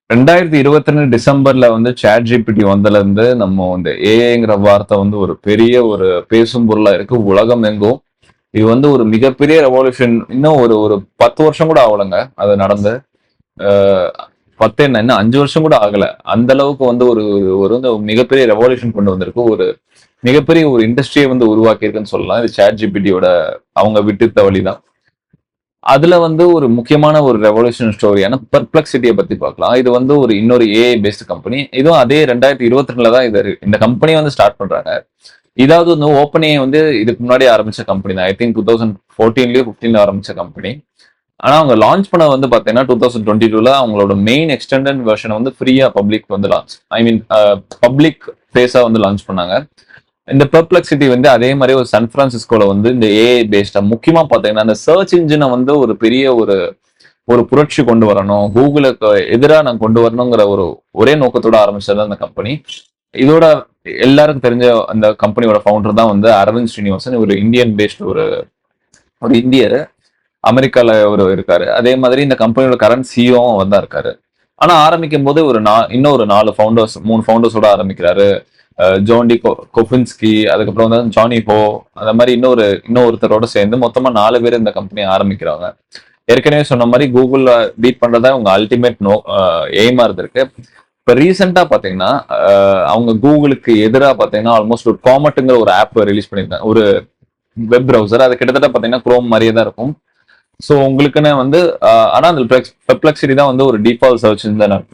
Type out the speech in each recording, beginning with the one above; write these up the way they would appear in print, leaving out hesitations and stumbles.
2022 டிசம்பர்ல வந்து chat GPT வந்ததுல இருந்து நம்ம இந்த ஏஐங்கிற வார்த்தை வந்து ஒரு பெரிய ஒரு பேசும் பொருளா இருக்கு உலகம் எங்கும். இது வந்து ஒரு மிகப்பெரிய ரெவல்யூஷன். இன்னும் ஒரு ஒரு 10 வருஷம் கூட ஆகலைங்க அது நடந்து. அஹ் 10 என்ன, இன்னும் 5 வருஷம் கூட ஆகல. அந்த அளவுக்கு வந்து ஒரு ஒரு வந்து ஒரு மிகப்பெரிய ரெவல்யூஷன் கொண்டு வந்திருக்கு. ஒரு மிகப்பெரிய ஒரு இண்டஸ்ட்ரியை வந்து உருவாக்கி இருக்குன்னு சொல்லலாம். இது சாட் ஜிபிடியோட அவங்க விட்டுத்த வழிதான். அதுல வந்து ஒரு முக்கியமான ஒரு ரெவல்யூஷன் ஸ்டோரியான பெர்ப்ளெக்சிட்டியை பத்தி பார்க்கலாம். இது வந்து ஒரு இன்னொரு ஏஐ பேஸ்ட் கம்பெனி. இதுவும் அதே 2022 தான் இந்த கம்பெனியை வந்து ஸ்டார்ட் பண்றாங்க. இதாவது வந்து ஓப்பன் ஏஐ வந்து இதுக்கு முன்னாடி ஆரம்பிச்ச கம்பெனி தான். ஐ திங்க் 2014லயோ 15 ஆரம்பிச்ச கம்பெனி. ஆனா அவங்க லான்ச் பண்ண வந்து பாத்தீங்கன்னா 2022ல அவங்களோட மெயின் எக்ஸ்டெண்டட் வெர்ஷனை வந்து ஃப்ரீயா பப்ளிக் வந்து லான்ச் ஐ மீன் பப்ளிக் ஃபேஸா வந்து லான்ச் பண்ணாங்க. இந்த பெர்ப்ளெக்சிட்டி வந்து அதே மாதிரி ஒரு சான் பிரான்சிஸ்கோல வந்து இந்த ஏஐ பேஸ்டா முக்கியமா பாத்தீங்கன்னா அந்த சர்ச் இன்ஜினை வந்து ஒரு பெரிய ஒரு ஒரு புரட்சி கொண்டு வரணும், கூகுளுக்கு எதிராக நான் கொண்டு வரணுங்கிற ஒரு ஒரே நோக்கத்தோட ஆரம்பிச்சது அந்த கம்பெனி. இதோட எல்லாருக்கும் தெரிஞ்ச அந்த கம்பெனியோட ஃபவுண்டர் தான் வந்து அரவிந்த் ஸ்ரீனிவாசன். ஒரு இந்தியன் பேஸ்ட் ஒரு ஒரு இந்தியர், அமெரிக்கால ஒரு இருக்காரு. அதே மாதிரி இந்த கம்பெனியோட கரண்ட் சிஇஓவும் வந்து இருக்காரு. ஆனா ஆரம்பிக்கும் போது இன்னும் ஒரு 3 ஃபவுண்டர்ஸோட ஆரம்பிக்கிறாரு. ஜோண்டி கொஃபின்ஸ்கி, அதுக்கப்புறம் வந்து ஜானி ஹோ, அந்த மாதிரி இன்னொருத்தரோட சேர்ந்து மொத்தமா 4 பேர் இந்த கம்பெனியை ஆரம்பிக்கிறாங்க. ஏற்கனவே சொன்ன மாதிரி கூகுள்ல பீட் பண்றதா உங்க அல்டிமேட் எய்மா இருந்திருக்கு. இப்ப ரீசெண்டா பாத்தீங்கன்னா அவங்க கூகுளுக்கு எதிராக பாத்தீங்கன்னா ஆல்மோஸ்ட் ஒரு காமெட்டுங்கிற ஒரு ஆப் ரிலீஸ் பண்ணிருக்காங்க, ஒரு வெப் ப்ரௌசர். அது கிட்டத்தட்ட பாத்தீங்கன்னா குரோம் மாதிரியே தான் இருக்கும். ஸோ உங்களுக்குன்னு வந்து ஆனா அந்த பெர்ப்ளெக்சிட்டி தான் வந்து ஒரு டிஃபால்ட் சர்ச் தான்.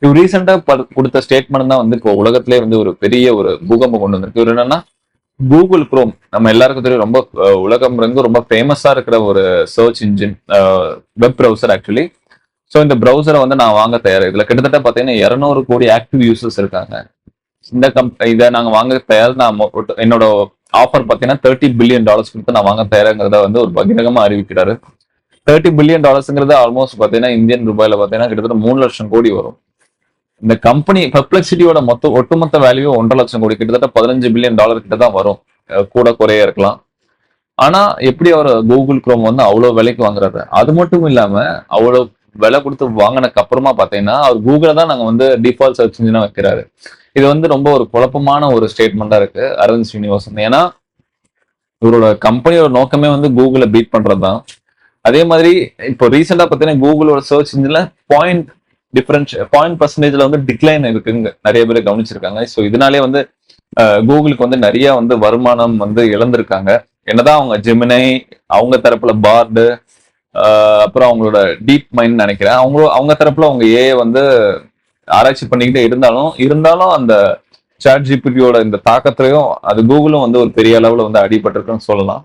இவர் ரீசெண்டா கொடுத்த ஸ்டேட்மெண்ட் தான் வந்து இப்போ உலகத்திலே வந்து ஒரு பெரிய ஒரு பூகம்பம் கொண்டு வந்திருக்கு. இவர் என்னன்னா கூகுள் குரோம் நம்ம எல்லாருக்கும் தெரியும், ரொம்ப உலகம் ரொம்ப ஃபேமஸா இருக்கிற ஒரு search engine, web browser actually. So இந்த ப்ரௌசரை வந்து நான் வாங்க தயார். இதுல கிட்டத்தட்ட பாத்தீங்கன்னா 200 கோடி ஆக்டிவ் யூசர்ஸ் இருக்காங்க. இதை நாங்க வாங்க தயார். நான் என்னோட ஆஃபர் பாத்தீங்கன்னா $30 பில்லியன் கொடுத்து நான் வாங்க தயாருங்கிறத வந்து ஒரு பகிரங்கமா அறிவிக்கிறாரு. $30 பில்லியன் ஆல்மோஸ்ட் பாத்தீங்கன்னா இந்தியன் ரூபாயில பாத்தீங்கன்னா கிட்டத்தட்ட 3 லட்சம் கோடி வரும். இந்த கம்பெனி பெர்ப்ளெக்சிட்டியோட ஒட்டுமொத்த வேல்யூ 1.5 லட்சம் கோடி, கிட்டத்தட்ட $15 பில்லியன் கிட்ட தான் வரும். கூட குறைய இருக்கலாம். ஆனா எப்படி அவர் கூகுள் குரோம் வந்து அவ்வளவு விலைக்கு வாங்குறாரு? அது மட்டும் இல்லாம அவ்வளவு விலை கொடுத்து வாங்கினதுக்கு அப்புறமா பாத்தீங்கன்னா அவர் கூகுளை தான் நாங்க வந்து டிஃபால்ட் சர்ச் இன்ஜினா வைக்கிறாரு. இது வந்து ரொம்ப ஒரு குழப்பமான ஒரு ஸ்டேட்மெண்டா இருக்கு அரவிந்த் ஸ்ரீனிவாசன். ஏன்னா இவரோட கம்பெனியோட நோக்கமே வந்து கூகுளை பீட் பண்றதுதான். அதே மாதிரி இப்போ ரீசெண்டா பாத்தீங்கன்னா கூகுளோட சர்ச் இன்ஜின்ல பாயிண்ட் பர்சன்டேஜ்ல வந்து டிக்ளைன் இருக்குங்க, நிறைய பேர் கவனிச்சிருக்காங்க. ஸோ இதனாலே வந்து கூகுளுக்கு வந்து நிறைய வந்து வருமானம் வந்து இழந்திருக்காங்க. என்னதான் அவங்க ஜெமினை, அவங்க தரப்புல பார்டு, அப்புறம் அவங்களோட டீப் மைண்ட் நினைக்கிறேன், அவங்க தரப்புல அவங்க ஏஐ வந்து ஆராய்ச்சி பண்ணிக்கிட்டே இருந்தாலும் அந்த சாட் ஜிபிடியோட இந்த தாக்கத்திலையும் அது கூகுளும் வந்து ஒரு பெரிய அளவுல வந்து அடிபட்டிருக்குன்னு சொல்லலாம்.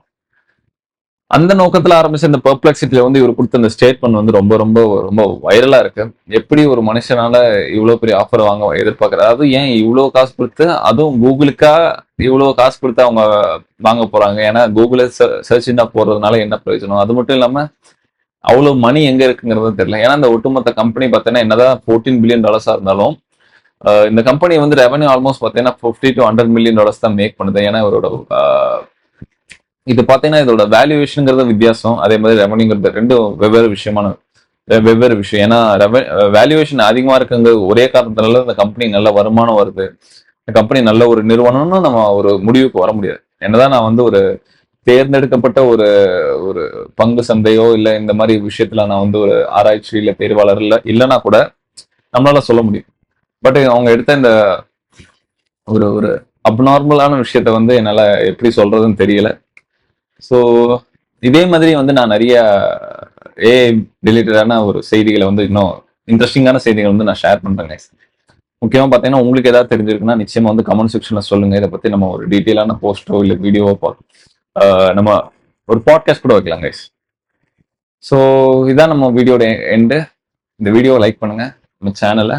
அந்த நோக்கத்துல ஆரம்பிச்ச இந்த பெர்ப்ளெக்சிட்டில வந்து இவர் கொடுத்த இந்த ஸ்டேட்மெண்ட் வந்து ரொம்ப ரொம்ப ரொம்ப வைரலா இருக்கு. எப்படி ஒரு மனுஷனால இவ்வளவு பெரிய ஆஃபர் வாங்க எதிர்பார்க்கறது? அதாவது ஏன் இவ்வளவு காசு கொடுத்து, அதுவும் கூகுளுக்கா இவ்வளவு காசு கொடுத்து அவங்க வாங்க போறாங்க? ஏன்னா கூகுள சர்ச் இன்ஜினா போடுறதுனால என்ன பிரயோஜனம்? அது மட்டும் இல்லாம அவ்வளவு மணி எங்க இருக்குங்கிறது தெரியல. ஏன்னா இந்த ஒட்டுமொத்த கம்பெனி பார்த்தீங்கன்னா என்னதான் $14 பில்லியன் இருந்தாலும் இந்த கம்பெனி வந்து ரெவன்யூ ஆல்மோஸ்ட் பார்த்தீங்கன்னா $50 to $100 மில்லியன் தான் மேக் பண்ணுது. ஏன்னா இவரோட இது பாத்தீங்கன்னா இதோட வேல்யூவேஷனுங்கிறது வித்தியாசம், அதே மாதிரி ரெவன்யூங்கிறது ரெண்டும் வெவ்வேறு விஷயம். ஏன்னா வேல்யூவேஷன் அதிகமா இருக்குங்க ஒரே காரணத்தினால இந்த கம்பெனி நல்ல வருமானம் வருது, இந்த கம்பெனி நல்ல ஒரு நிறுவனம்னு நம்ம ஒரு முடிவுக்கு வர முடியாது. என்னதான் நான் வந்து ஒரு தேர்ந்தெடுக்கப்பட்ட ஒரு ஒரு பங்கு சந்தையோ இல்ல இந்த மாதிரி விஷயத்துல நான் வந்து ஒரு ஆராய்ச்சி இல்ல தேர்வாளர் இல்லைன்னா கூட நம்மளால சொல்ல முடியும். பட் அவங்க எடுத்த இந்த ஒரு ஒரு அப்நார்மலான விஷயத்த வந்து என்னால எப்படி சொல்றதுன்னு தெரியல. ஸோ இதே மாதிரி வந்து நான் நிறைய ஏஐ ரிலேட்டடான ஒரு செய்திகளை வந்து இன்னும் இன்ட்ரெஸ்டிங்கான செய்திகள் வந்து நான் ஷேர் பண்றேன். முக்கியமா பார்த்தீங்கன்னா உங்களுக்கு ஏதாவது தெரிஞ்சிருக்குன்னா நிச்சயமா வந்து கமெண்ட் செக்ஷன்ல சொல்லுங்க. இதை பத்தி நம்ம ஒரு டீட்டெயிலான போஸ்டோ இல்லை வீடியோவோ நம்ம ஒரு பாட்காஸ்ட் கூட வைக்கலாம் கைஸ். ஸோ இதான் நம்ம வீடியோட எண்டு. இந்த வீடியோவை லைக் பண்ணுங்க, நம்ம சேனலை